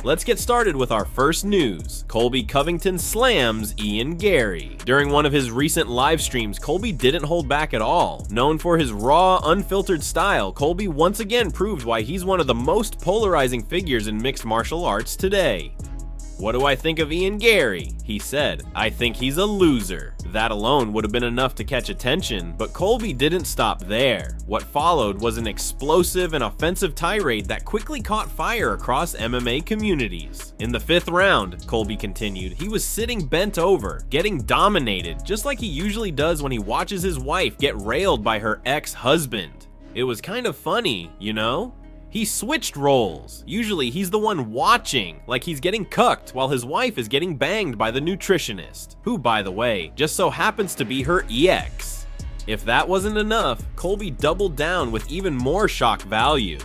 Let's get started with our first news. Colby Covington slams Ian Garry. During one of his recent live streams, Colby didn't hold back at all. Known for his raw, unfiltered style, Colby once again proved why he's one of the most polarizing figures in mixed martial arts today. "What do I think of Ian Garry?" he said. "I think he's a loser." That alone would have been enough to catch attention, but Colby didn't stop there. What followed was an explosive and offensive tirade that quickly caught fire across MMA communities. In the 5th round, Colby continued, he was sitting bent over, getting dominated, just like he usually does when he watches his wife get railed by her ex-husband. It was kind of funny, you know? He switched roles. Usually he's the one watching, like he's getting cucked while his wife is getting banged by the nutritionist, who, by the way, just so happens to be her ex. If that wasn't enough, Colby doubled down with even more shock value.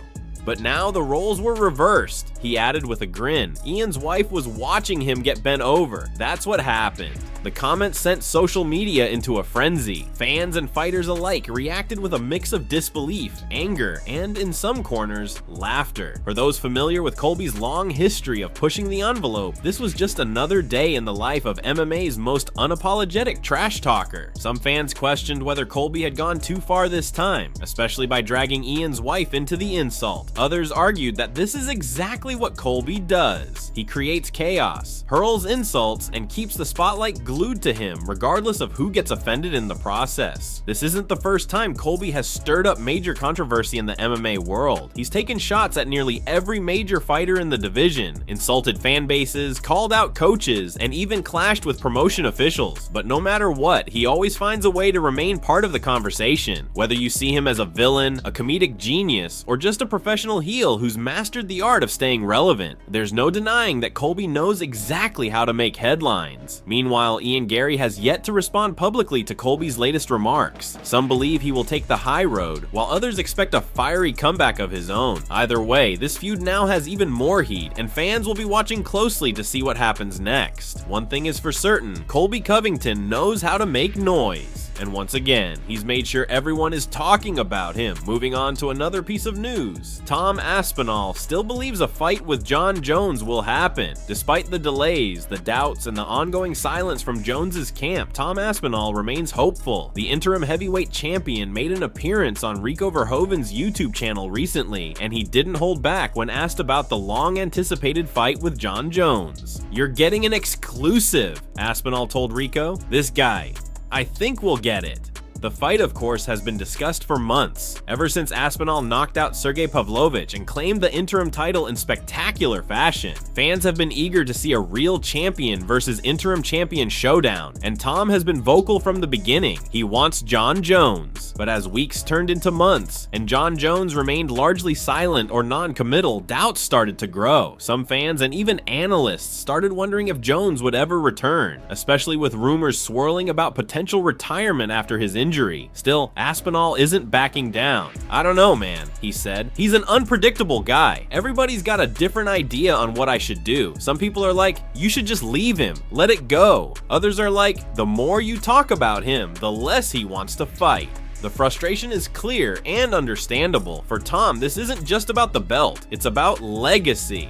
But now the roles were reversed, he added with a grin. Ian's wife was watching him get bent over. That's what happened. The comments sent social media into a frenzy. Fans and fighters alike reacted with a mix of disbelief, anger, and in some corners, laughter. For those familiar with Colby's long history of pushing the envelope, this was just another day in the life of MMA's most unapologetic trash talker. Some fans questioned whether Colby had gone too far this time, especially by dragging Ian's wife into the insult. Others argued that this is exactly what Colby does. He creates chaos, hurls insults, and keeps the spotlight glued to him, regardless of who gets offended in the process. This isn't the first time Colby has stirred up major controversy in the MMA world. He's taken shots at nearly every major fighter in the division, insulted fan bases, called out coaches, and even clashed with promotion officials. But no matter what, he always finds a way to remain part of the conversation. Whether you see him as a villain, a comedic genius, or just a professional heel who's mastered the art of staying relevant, there's no denying that Colby knows exactly how to make headlines. Meanwhile, Ian Garry has yet to respond publicly to Colby's latest remarks. Some believe he will take the high road, while others expect a fiery comeback of his own. Either way, this feud now has even more heat, and fans will be watching closely to see what happens next. One thing is for certain, Colby Covington knows how to make noise. And once again, he's made sure everyone is talking about him. Moving on to another piece of news. Tom Aspenol still believes a fight with Jon Jones will happen. Despite the delays, the doubts, and the ongoing silence from Jones's camp, Tom Aspenol remains hopeful. The interim heavyweight champion made an appearance on Rico Verhoeven's YouTube channel recently, and he didn't hold back when asked about the long-anticipated fight with Jon Jones. "You're getting an exclusive," Aspenol told Rico. "This guy, I think we'll get it." The fight, of course, has been discussed for months, ever since Aspenol knocked out Sergey Pavlovich and claimed the interim title in spectacular fashion. Fans have been eager to see a real champion versus interim champion showdown, and Tom has been vocal from the beginning. He wants Jon Jones. But as weeks turned into months, and Jon Jones remained largely silent or non-committal, doubts started to grow. Some fans and even analysts started wondering if Jones would ever return, especially with rumors swirling about potential retirement after his injury. Still, Aspenol isn't backing down. "I don't know, man," he said. "He's an unpredictable guy. Everybody's got a different idea on what I should do. Some people are like, you should just leave him, let it go. Others are like, the more you talk about him, the less he wants to fight." The frustration is clear and understandable. For Tom, this isn't just about the belt, it's about legacy.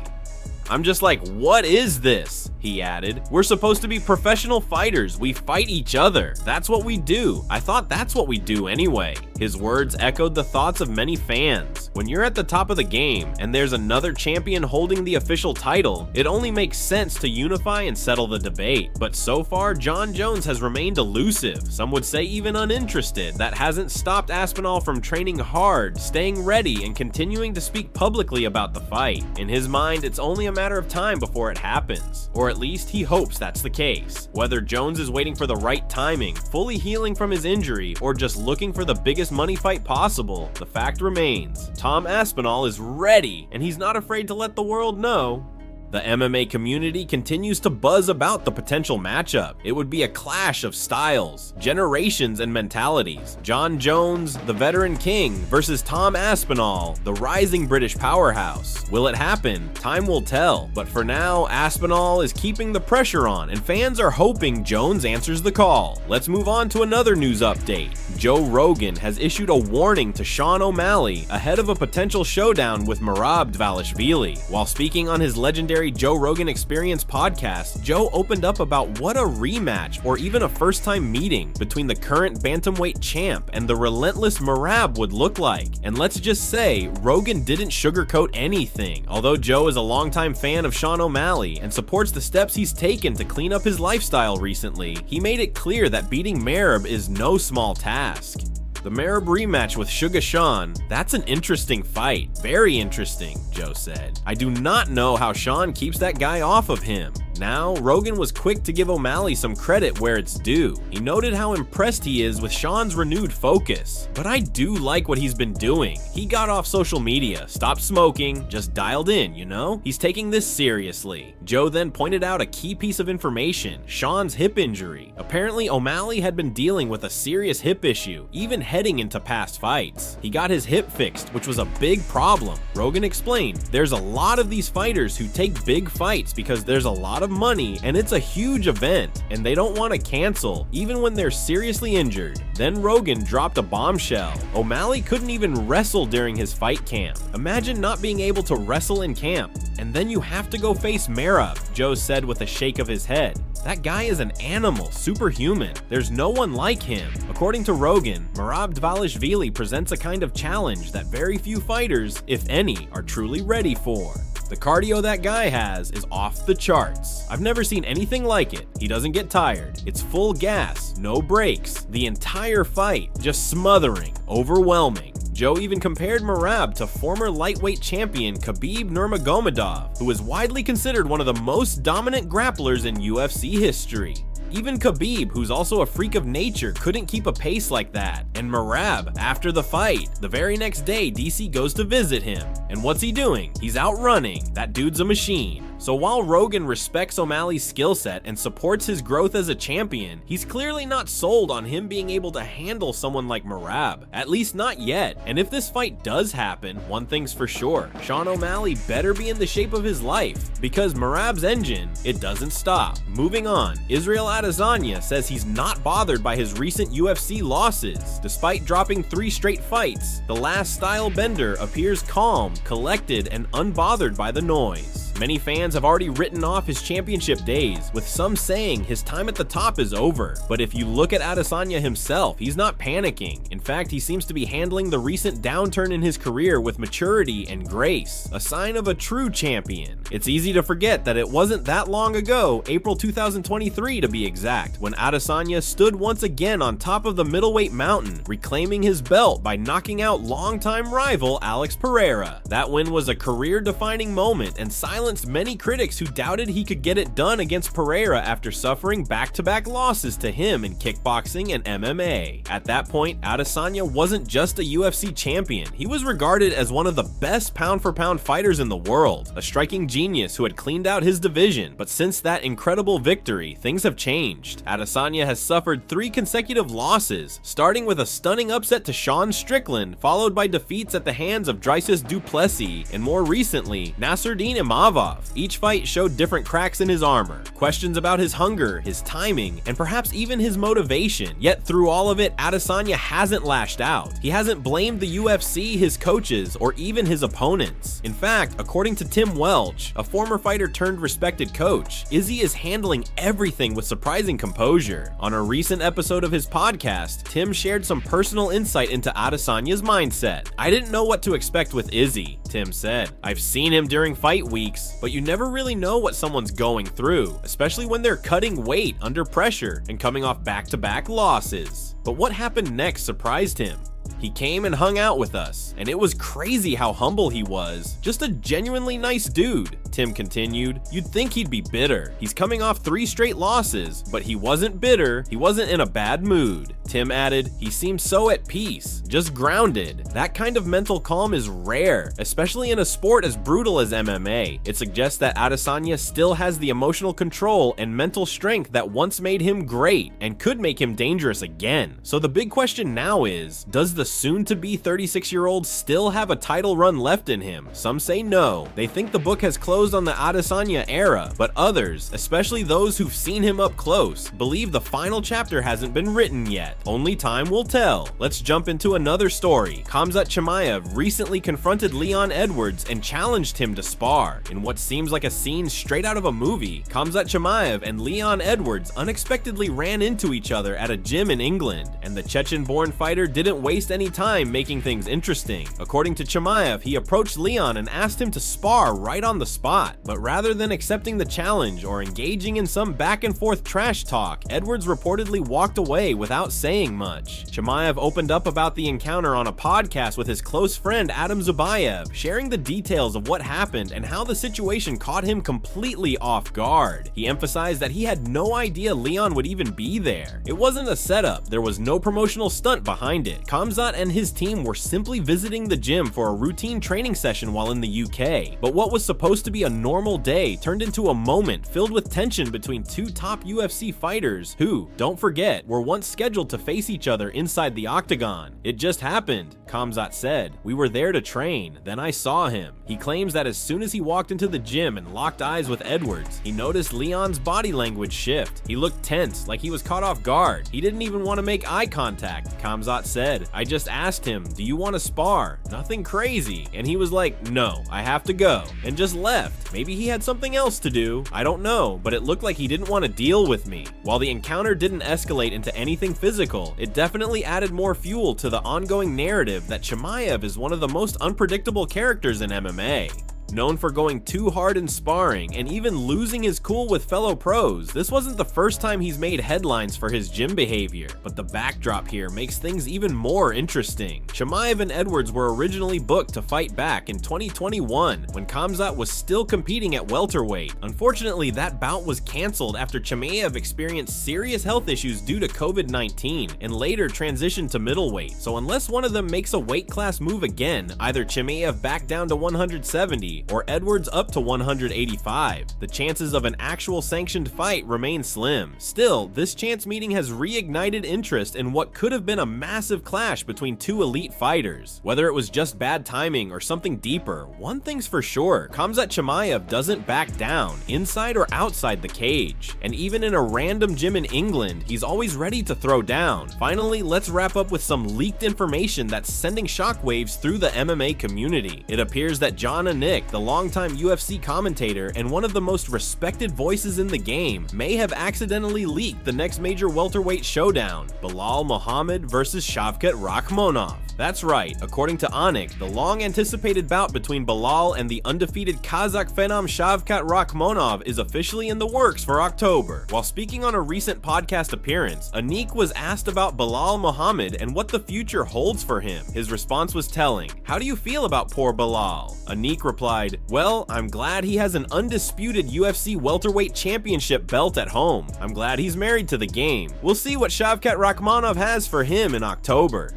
"I'm just like, what is this?" he added. "We're supposed to be professional fighters. We fight each other. That's what we do. I thought that's what we do anyway." His words echoed the thoughts of many fans. When you're at the top of the game and there's another champion holding the official title, it only makes sense to unify and settle the debate. But so far, Jon Jones has remained elusive. Some would say even uninterested. That hasn't stopped Aspenol from training hard, staying ready, and continuing to speak publicly about the fight. In his mind, it's only a matter of time before it happens. Or at least he hopes that's the case. Whether Jones is waiting for the right timing, fully healing from his injury, or just looking for the biggest money fight possible, the fact remains, Tom Aspenol is ready, and he's not afraid to let the world know. The MMA community continues to buzz about the potential matchup. It would be a clash of styles, generations, and mentalities. Jon Jones, the veteran king, versus Tom Aspenol, the rising British powerhouse. Will it happen? Time will tell. But for now, Aspenol is keeping the pressure on, and fans are hoping Jones answers the call. Let's move on to another news update. Joe Rogan has issued a warning to Shawn O'Malley ahead of a potential showdown with Merab Dvalishvili. While speaking on his legendary legendary Joe Rogan Experience podcast, Joe opened up about what a rematch or even a first-time meeting between the current bantamweight champ and the relentless Merab would look like. And let's just say, Rogan didn't sugarcoat anything. Although Joe is a longtime fan of Sean O'Malley and supports the steps he's taken to clean up his lifestyle recently, he made it clear that beating Merab is no small task. The Merab rematch with Sugar Sean, that's an interesting fight. Very interesting, Joe said. I do not know how Sean keeps that guy off of him. Now, Rogan was quick to give O'Malley some credit where it's due. He noted how impressed he is with Sean's renewed focus. But I do like what he's been doing. He got off social media, stopped smoking, just dialed in, you know? He's taking this seriously. Joe then pointed out a key piece of information, Sean's hip injury. Apparently, O'Malley had been dealing with a serious hip issue, even heading into past fights. He got his hip fixed, which was a big problem. Rogan explained, there's a lot of these fighters who take big fights because there's a lot of money and it's a huge event and they don't want to cancel even when they're seriously injured. Then Rogan dropped a bombshell. O'Malley couldn't even wrestle during his fight camp. Imagine not being able to wrestle in camp and then you have to go face Merab, Joe said with a shake of his head. That guy is an animal, superhuman. There's no one like him. According to Rogan, Merab Dvalishvili presents a kind of challenge that very few fighters, if any, are truly ready for. The cardio that guy has is off the charts. I've never seen anything like it. He doesn't get tired. It's full gas, no breaks. The entire fight, just smothering, overwhelming. Joe even compared Merab to former lightweight champion Khabib Nurmagomedov, who is widely considered one of the most dominant grapplers in UFC history. Even Khabib, who's also a freak of nature, couldn't keep a pace like that. And Merab, after the fight, the very next day DC goes to visit him. And what's he doing? He's out running. That dude's a machine. So while Rogan respects O'Malley's skill set and supports his growth as a champion, he's clearly not sold on him being able to handle someone like Merab. At least not yet. And if this fight does happen, one thing's for sure, Sean O'Malley better be in the shape of his life, because Merab's engine, it doesn't stop. Moving on, Israel Adesanya says he's not bothered by his recent UFC losses. Despite dropping 3 straight fights, the last style bender appears calm, collected, and unbothered by the noise. Many fans have already written off his championship days, with some saying his time at the top is over. But if you look at Adesanya himself, he's not panicking. In fact, he seems to be handling the recent downturn in his career with maturity and grace, a sign of a true champion. It's easy to forget that it wasn't that long ago, April 2023 to be exact, when Adesanya stood once again on top of the middleweight mountain, reclaiming his belt by knocking out longtime rival Alex Pereira. That win was a career-defining moment and silenced many critics who doubted he could get it done against Pereira after suffering back-to-back losses to him in kickboxing and MMA. At that point, Adesanya wasn't just a UFC champion, he was regarded as one of the best pound-for-pound fighters in the world, a striking genius who had cleaned out his division. But since that incredible victory, things have changed. Adesanya has suffered 3 consecutive losses, starting with a stunning upset to Sean Strickland, followed by defeats at the hands of Dricus du Plessis, and more recently, Nasruddin Imavov. Each fight showed different cracks in his armor, questions about his hunger, his timing, and perhaps even his motivation. Yet through all of it, Adesanya hasn't lashed out. He hasn't blamed the UFC, his coaches, or even his opponents. In fact, according to Tim Welch, a former fighter turned respected coach, Izzy is handling everything with surprising composure. On a recent episode of his podcast, Tim shared some personal insight into Adesanya's mindset. "I didn't know what to expect with Izzy," Tim said. "I've seen him during fight weeks, but you never really know what someone's going through, especially when they're cutting weight under pressure and coming off back-to-back losses." But what happened next surprised him. He came and hung out with us, and it was crazy how humble he was. Just a genuinely nice dude, Tim continued. You'd think he'd be bitter. He's coming off 3 straight losses, but he wasn't bitter. He wasn't in a bad mood. Tim added, he seemed so at peace, just grounded. That kind of mental calm is rare, especially in a sport as brutal as MMA. It suggests that Adesanya still has the emotional control and mental strength that once made him great and could make him dangerous again. So the big question now is, does Does the soon-to-be 36-year-old still have a title run left in him? Some say no. They think the book has closed on the Adesanya era, but others, especially those who've seen him up close, believe the final chapter hasn't been written yet. Only time will tell. Let's jump into another story. Kamzat recently confronted Leon Edwards and challenged him to spar. In what seems like a scene straight out of a movie, Kamzat and Leon Edwards unexpectedly ran into each other at a gym in England, and the Chechen-born fighter didn't waste any time making things interesting. According to Chamay, he approached Leon and asked him to spar right on the spot, but rather than accepting the challenge or engaging in some back-and-forth trash talk, Edwards reportedly walked away without saying much. Chamay opened up about the encounter on a podcast with his close friend Adam Zubayev, sharing the details of what happened and how the situation caught him completely off guard. He emphasized that he had no idea Leon would even be there. It wasn't a setup, there was no promotional stunt behind it. Kamzat and his team were simply visiting the gym for a routine training session while in the UK. But what was supposed to be a normal day turned into a moment filled with tension between two top UFC fighters who, don't forget, were once scheduled to face each other inside the octagon. It just happened, Kamzat said. We were there to train, then I saw him. He claims that as soon as he walked into the gym and locked eyes with Edwards, he noticed Leon's body language shift. He looked tense, like he was caught off guard. He didn't even want to make eye contact, Kamzat said. I just asked him, do you want to spar? Nothing crazy. And he was like, no, I have to go, and just left. Maybe he had something else to do. I don't know, but it looked like he didn't want to deal with me. While the encounter didn't escalate into anything physical, it definitely added more fuel to the ongoing narrative that Chimaev is one of the most unpredictable characters in MMA. Known for going too hard in sparring and even losing his cool with fellow pros, this wasn't the first time he's made headlines for his gym behavior, but the backdrop here makes things even more interesting. Chimaev and Edwards were originally booked to fight back in 2021 when Kamzat was still competing at welterweight. Unfortunately, that bout was cancelled after Chimaev experienced serious health issues due to COVID-19 and later transitioned to middleweight. So unless one of them makes a weight class move again, either Chimaev back down to 170 or Edwards up to 185. The chances of an actual sanctioned fight remain slim. Still, this chance meeting has reignited interest in what could have been a massive clash between two elite fighters. Whether it was just bad timing or something deeper, one thing's for sure, Kamzat Chimaev doesn't back down, inside or outside the cage. And even in a random gym in England, he's always ready to throw down. Finally, let's wrap up with some leaked information that's sending shockwaves through the MMA community. It appears that Jon Jones, the longtime UFC commentator and one of the most respected voices in the game, may have accidentally leaked the next major welterweight showdown, Belal Muhammad versus Shavkat Rakhmonov. That's right, according to Anik, the long-anticipated bout between Belal and the undefeated Kazakh phenom Shavkat Rakhmonov is officially in the works for October. While speaking on a recent podcast appearance, Anik was asked about Belal Muhammad and what the future holds for him. His response was telling. How do you feel about poor Belal? Anik replied, well, I'm glad he has an undisputed UFC welterweight championship belt at home. I'm glad he's married to the game. We'll see what Shavkat Rakhmonov has for him in October.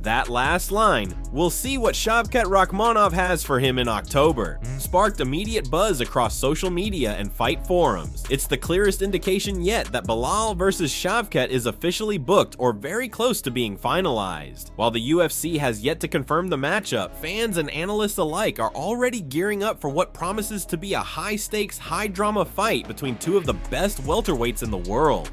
That last line, we'll see what Shavkat Rakhmonov has for him in October, sparked immediate buzz across social media and fight forums. It's the clearest indication yet that Belal versus Shavkat is officially booked or very close to being finalized. While the UFC has yet to confirm the matchup, fans and analysts alike are already gearing up for what promises to be a high-stakes, high-drama fight between two of the best welterweights in the world.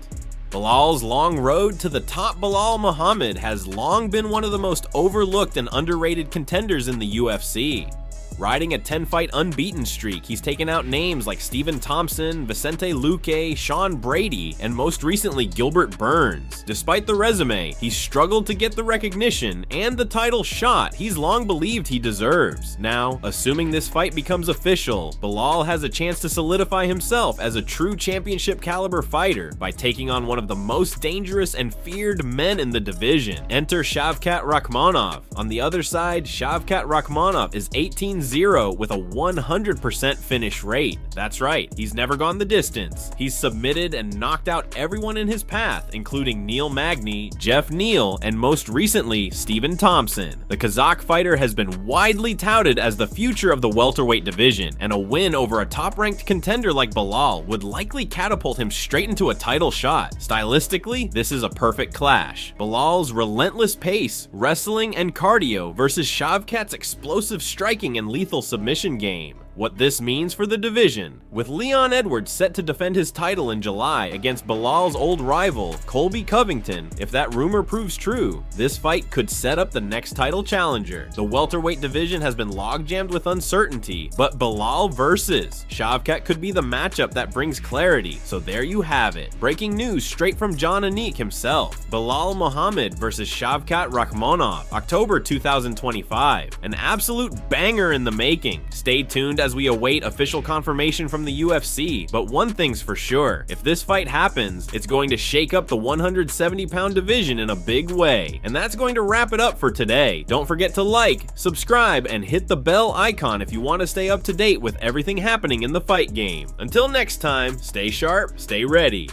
Belal's long road to the top. Belal Muhammad has long been one of the most overlooked and underrated contenders in the UFC. Riding a 10-fight unbeaten streak, he's taken out names like Stephen Thompson, Vicente Luque, Sean Brady, and most recently Gilbert Burns. Despite the resume, he's struggled to get the recognition and the title shot he's long believed he deserves. Now, assuming this fight becomes official, Belal has a chance to solidify himself as a true championship caliber fighter by taking on one of the most dangerous and feared men in the division. Enter Shavkat Rakhmonov. On the other side, Shavkat Rakhmonov is 18-0 9-0 with a 100% finish rate. That's right, he's never gone the distance. He's submitted and knocked out everyone in his path, including Neil Magny, Jeff Neal, and most recently, Stephen Thompson. The Kazakh fighter has been widely touted as the future of the welterweight division, and a win over a top-ranked contender like Belal would likely catapult him straight into a title shot. Stylistically, this is a perfect clash. Belal's relentless pace, wrestling, and cardio versus Shavkat's explosive striking and lethal submission game. What this means for the division. With Leon Edwards set to defend his title in July against Belal's old rival, Colby Covington, if that rumor proves true, this fight could set up the next title challenger. The welterweight division has been logjammed with uncertainty, but Belal versus Shavkat could be the matchup that brings clarity, so there you have it. Breaking news straight from Jon Anik himself. Belal Muhammad versus Shavkat Rakhmonov, October 2025. An absolute banger in the making. Stay tuned as we await official confirmation from the UFC, but one thing's for sure, if this fight happens, it's going to shake up the 170-pound division in a big way. And that's going to wrap it up for today. Don't forget to like, subscribe, and hit the bell icon if you want to stay up to date with everything happening in the fight game. Until next time, stay sharp, stay ready.